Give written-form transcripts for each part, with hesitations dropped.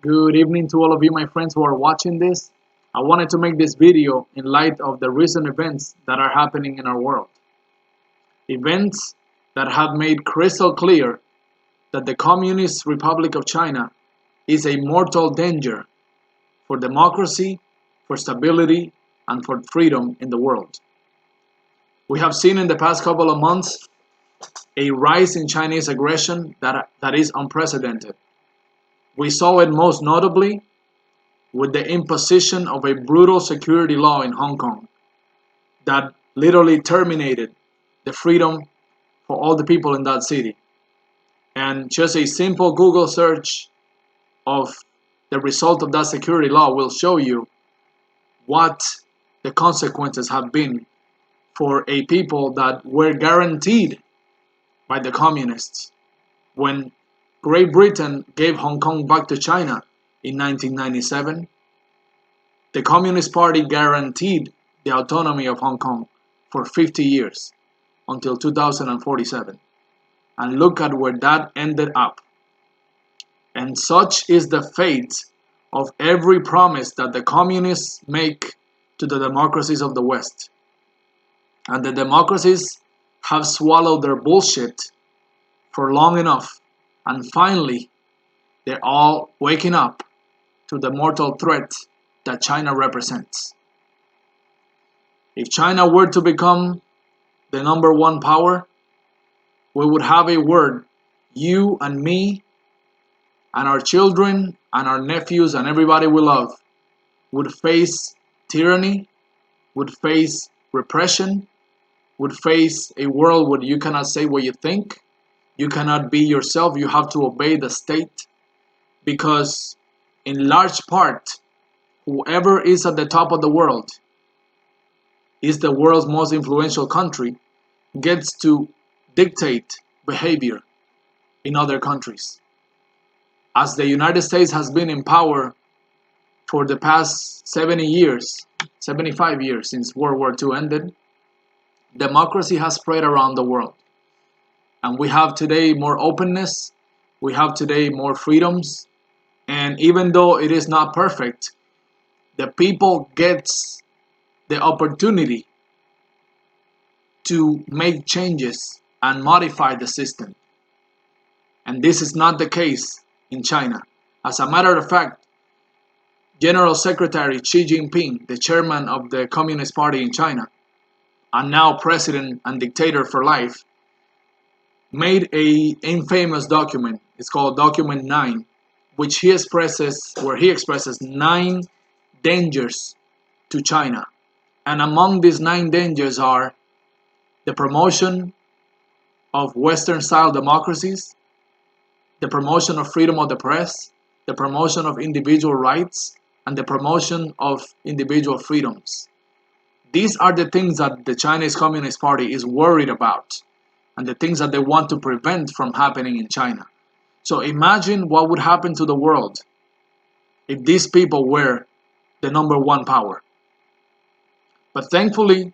Good evening to all of you, my friends who are watching this. I wanted to make this video in light of the recent events that are happening in our world. Events that have made crystal clear that the Communist Republic of China is a mortal danger for democracy, for stability, and for freedom in the world. We have seen in the past couple of months a rise in Chinese aggression that is unprecedented. We saw it most notably with the imposition of a brutal security law in Hong Kong that literally terminated the freedom for all the people in that city. And just a simple Google search of the result of that security law will show you what the consequences have been for a people that were guaranteed by the communists when Great Britain gave Hong Kong back to China in 1997. The Communist Party guaranteed the autonomy of Hong Kong for 50 years until 2047. And look at where that ended up. And such is the fate of every promise that the communists make to the democracies of the West. And the democracies have swallowed their bullshit for long enough. And finally, they're all waking up to the mortal threat that China represents. If China were to become the number one power, we would have a word, you and me and our children and our nephews and everybody we love would face tyranny, would face repression, would face a world where you cannot say what you think, you cannot be yourself, you have to obey the state, because in large part, whoever is at the top of the world is the world's most influential country, gets to dictate behavior in other countries. As the United States has been in power for the past 70 years, 75 years since World War II ended, democracy has spread around the world. And we have today more openness, we have today more freedoms, and even though it is not perfect, the people gets the opportunity to make changes and modify the system. And this is not the case in China. As a matter of fact, General Secretary Xi Jinping, the chairman of the Communist Party in China, and now president and dictator for life, made a infamous document. It's called Document 9, where he expresses 9 dangers to China. And among these 9 dangers are the promotion of Western-style democracies, the promotion of freedom of the press, the promotion of individual rights, and the promotion of individual freedoms. These are the things that the Chinese Communist Party is worried about, and the things that they want to prevent from happening in China. So imagine what would happen to the world if these people were the number one power. But thankfully,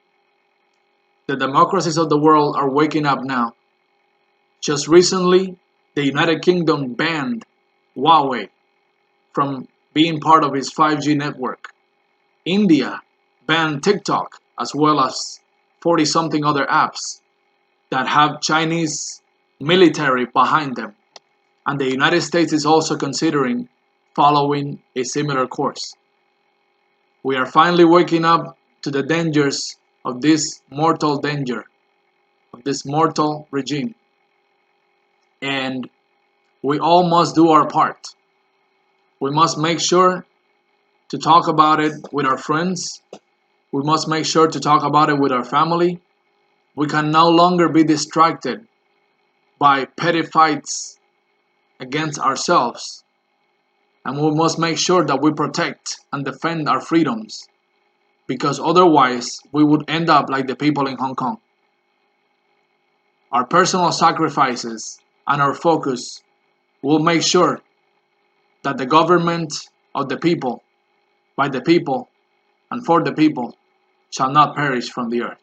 the democracies of the world are waking up now. Just recently, the United Kingdom banned Huawei from being part of its 5G network. India banned TikTok as well as 40-something other apps that have Chinese military behind them. And the United States is also considering following a similar course. We are finally waking up to the dangers of this mortal danger, of this mortal regime. And we all must do our part. We must make sure to talk about it with our friends. We must make sure to talk about it with our family. We can no longer be distracted by petty fights against ourselves. And we must make sure that we protect and defend our freedoms, because otherwise we would end up like the people in Hong Kong. Our personal sacrifices and our focus will make sure that the government of the people, by the people, and for the people shall not perish from the earth.